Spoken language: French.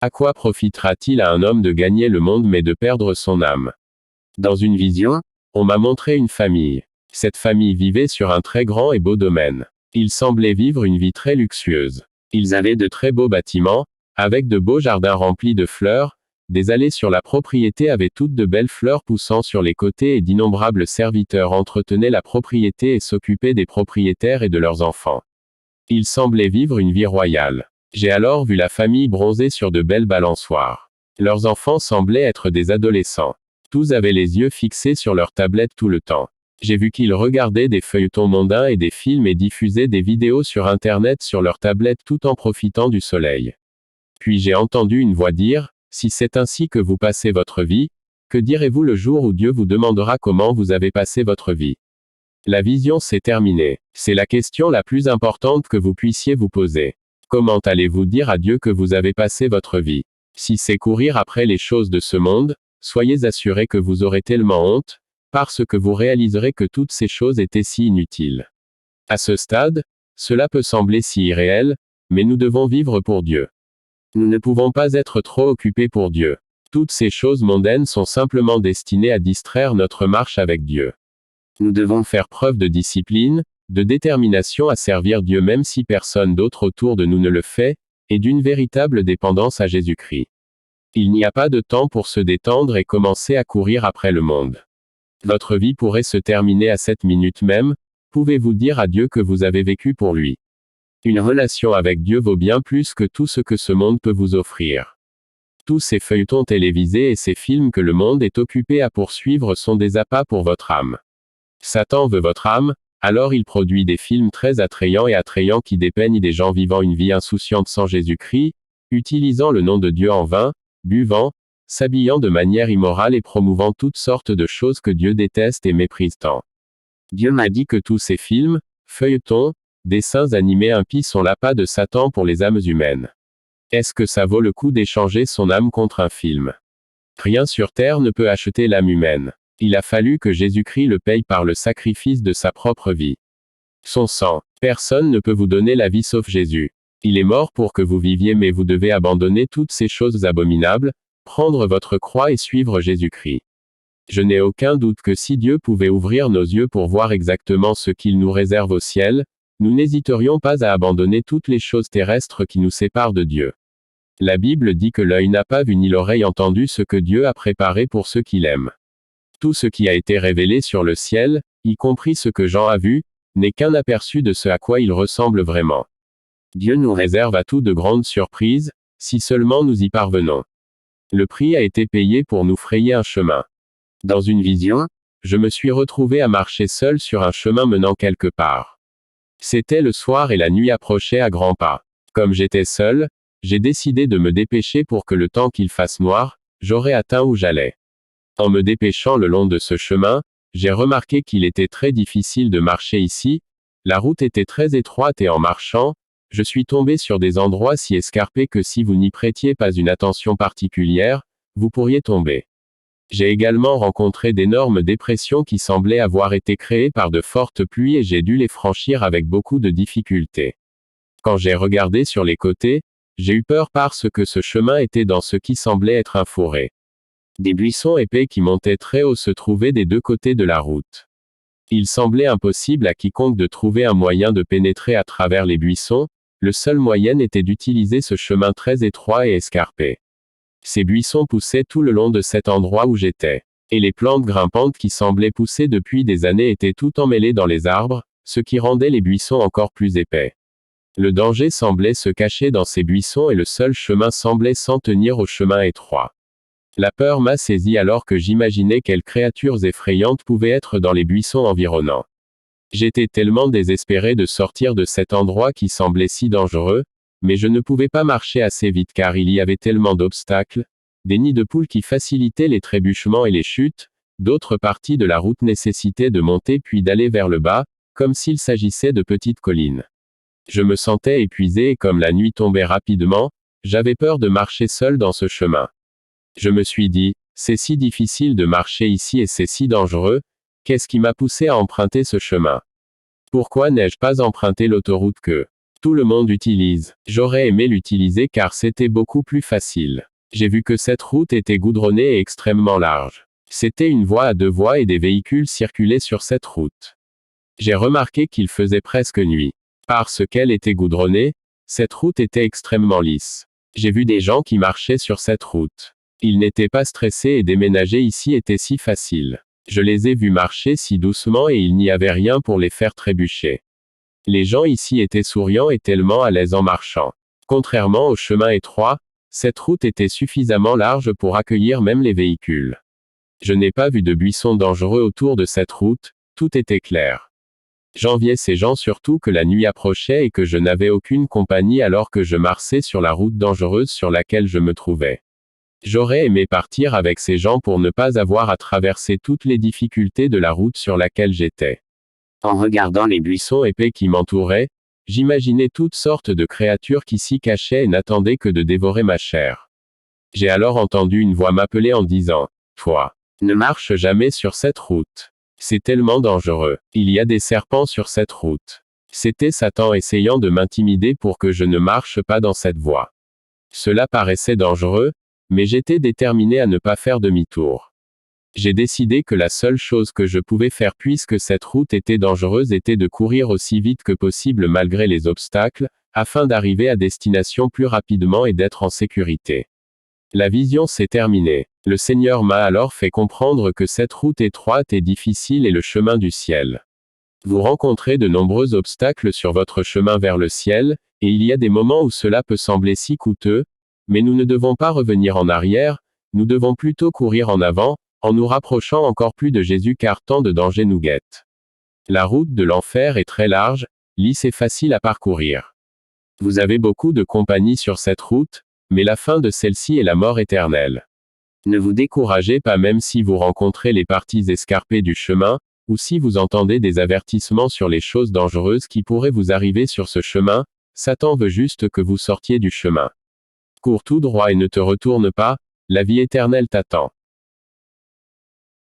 À quoi profitera-t-il à un homme de gagner le monde mais de perdre son âme? Dans une vision, on m'a montré une famille. Cette famille vivait sur un très grand et beau domaine. Ils semblaient vivre une vie très luxueuse. Ils avaient de très beaux bâtiments, avec de beaux jardins remplis de fleurs, des allées sur la propriété avaient toutes de belles fleurs poussant sur les côtés et d'innombrables serviteurs entretenaient la propriété et s'occupaient des propriétaires et de leurs enfants. Ils semblaient vivre une vie royale. J'ai alors vu la famille bronzer sur de belles balançoires. Leurs enfants semblaient être des adolescents. Tous avaient les yeux fixés sur leur tablette tout le temps. J'ai vu qu'ils regardaient des feuilletons mondains et des films et diffusaient des vidéos sur Internet sur leur tablette tout en profitant du soleil. Puis j'ai entendu une voix dire, « Si c'est ainsi que vous passez votre vie, que direz-vous le jour où Dieu vous demandera comment vous avez passé votre vie ?» La vision s'est terminée. C'est la question la plus importante que vous puissiez vous poser. Comment allez-vous dire à Dieu que vous avez passé votre vie? Si c'est courir après les choses de ce monde, soyez assurés que vous aurez tellement honte, parce que vous réaliserez que toutes ces choses étaient si inutiles. À ce stade, cela peut sembler si irréel, mais nous devons vivre pour Dieu. Nous ne pouvons pas être trop occupés pour Dieu. Toutes ces choses mondaines sont simplement destinées à distraire notre marche avec Dieu. Nous devons faire preuve de discipline, de détermination à servir Dieu même si personne d'autre autour de nous ne le fait, et d'une véritable dépendance à Jésus-Christ. Il n'y a pas de temps pour se détendre et commencer à courir après le monde. Votre vie pourrait se terminer à cette minute même, pouvez-vous dire à Dieu que vous avez vécu pour lui? Une relation avec Dieu vaut bien plus que tout ce que ce monde peut vous offrir. Tous ces feuilletons télévisés et ces films que le monde est occupé à poursuivre sont des appâts pour votre âme. Satan veut votre âme, alors il produit des films très attrayants qui dépeignent des gens vivant une vie insouciante sans Jésus-Christ, utilisant le nom de Dieu en vain, buvant, s'habillant de manière immorale et promouvant toutes sortes de choses que Dieu déteste et méprise tant. Dieu m'a dit que tous ces films, feuilletons, dessins animés impies sont l'appât de Satan pour les âmes humaines. Est-ce que ça vaut le coup d'échanger son âme contre un film? Rien sur terre ne peut acheter l'âme humaine. Il a fallu que Jésus-Christ le paye par le sacrifice de sa propre vie. Son sang. Personne ne peut vous donner la vie sauf Jésus. Il est mort pour que vous viviez mais vous devez abandonner toutes ces choses abominables, prendre votre croix et suivre Jésus-Christ. Je n'ai aucun doute que si Dieu pouvait ouvrir nos yeux pour voir exactement ce qu'il nous réserve au ciel, nous n'hésiterions pas à abandonner toutes les choses terrestres qui nous séparent de Dieu. La Bible dit que l'œil n'a pas vu ni l'oreille entendu ce que Dieu a préparé pour ceux qui l'aiment. Tout ce qui a été révélé sur le ciel, y compris ce que Jean a vu, n'est qu'un aperçu de ce à quoi il ressemble vraiment. Dieu nous réserve à tout de grandes surprises, si seulement nous y parvenons. Le prix a été payé pour nous frayer un chemin. Dans une vision, je me suis retrouvé à marcher seul sur un chemin menant quelque part. C'était le soir et la nuit approchait à grands pas. Comme j'étais seul, j'ai décidé de me dépêcher pour que le temps qu'il fasse noir, j'aurais atteint où j'allais. En me dépêchant le long de ce chemin, j'ai remarqué qu'il était très difficile de marcher ici, la route était très étroite et en marchant, je suis tombé sur des endroits si escarpés que si vous n'y prêtiez pas une attention particulière, vous pourriez tomber. J'ai également rencontré d'énormes dépressions qui semblaient avoir été créées par de fortes pluies et j'ai dû les franchir avec beaucoup de difficultés. Quand j'ai regardé sur les côtés, j'ai eu peur parce que ce chemin était dans ce qui semblait être un fourré. Des buissons épais qui montaient très haut se trouvaient des deux côtés de la route. Il semblait impossible à quiconque de trouver un moyen de pénétrer à travers les buissons, le seul moyen était d'utiliser ce chemin très étroit et escarpé. Ces buissons poussaient tout le long de cet endroit où j'étais. Et les plantes grimpantes qui semblaient pousser depuis des années étaient tout emmêlées dans les arbres, ce qui rendait les buissons encore plus épais. Le danger semblait se cacher dans ces buissons et le seul chemin semblait s'en tenir au chemin étroit. La peur m'a saisi alors que j'imaginais quelles créatures effrayantes pouvaient être dans les buissons environnants. J'étais tellement désespéré de sortir de cet endroit qui semblait si dangereux, mais je ne pouvais pas marcher assez vite car il y avait tellement d'obstacles, des nids de poules qui facilitaient les trébuchements et les chutes, d'autres parties de la route nécessitaient de monter puis d'aller vers le bas, comme s'il s'agissait de petites collines. Je me sentais épuisé et comme la nuit tombait rapidement, j'avais peur de marcher seul dans ce chemin. Je me suis dit, c'est si difficile de marcher ici et c'est si dangereux, qu'est-ce qui m'a poussé à emprunter ce chemin? Pourquoi n'ai-je pas emprunté l'autoroute que Tout le monde utilise. J'aurais aimé l'utiliser car c'était beaucoup plus facile. J'ai vu que cette route était goudronnée et extrêmement large. C'était une voie à 2 voies et des véhicules circulaient sur cette route. J'ai remarqué qu'il faisait presque nuit. Parce qu'elle était goudronnée, cette route était extrêmement lisse. J'ai vu des gens qui marchaient sur cette route. Ils n'étaient pas stressés et déménager ici était si facile. Je les ai vus marcher si doucement et il n'y avait rien pour les faire trébucher. Les gens ici étaient souriants et tellement à l'aise en marchant. Contrairement au chemin étroit, cette route était suffisamment large pour accueillir même les véhicules. Je n'ai pas vu de buissons dangereux autour de cette route, tout était clair. J'enviais ces gens surtout que la nuit approchait et que je n'avais aucune compagnie alors que je marchais sur la route dangereuse sur laquelle je me trouvais. J'aurais aimé partir avec ces gens pour ne pas avoir à traverser toutes les difficultés de la route sur laquelle j'étais. En regardant les buissons épais qui m'entouraient, j'imaginais toutes sortes de créatures qui s'y cachaient et n'attendaient que de dévorer ma chair. J'ai alors entendu une voix m'appeler en disant « Toi, ne marche jamais sur cette route. C'est tellement dangereux. Il y a des serpents sur cette route. » C'était Satan essayant de m'intimider pour que je ne marche pas dans cette voie. Cela paraissait dangereux, mais j'étais déterminé à ne pas faire demi-tour. J'ai décidé que la seule chose que je pouvais faire puisque cette route était dangereuse était de courir aussi vite que possible malgré les obstacles, afin d'arriver à destination plus rapidement et d'être en sécurité. La vision s'est terminée. Le Seigneur m'a alors fait comprendre que cette route étroite et difficile est le chemin du ciel. Vous rencontrez de nombreux obstacles sur votre chemin vers le ciel, et il y a des moments où cela peut sembler si coûteux, mais nous ne devons pas revenir en arrière, nous devons plutôt courir en avant, en nous rapprochant encore plus de Jésus car tant de dangers nous guettent. La route de l'enfer est très large, lisse et facile à parcourir. Vous avez beaucoup de compagnie sur cette route, mais la fin de celle-ci est la mort éternelle. Ne vous découragez pas même si vous rencontrez les parties escarpées du chemin, ou si vous entendez des avertissements sur les choses dangereuses qui pourraient vous arriver sur ce chemin, Satan veut juste que vous sortiez du chemin. Cours tout droit et ne te retourne pas, la vie éternelle t'attend.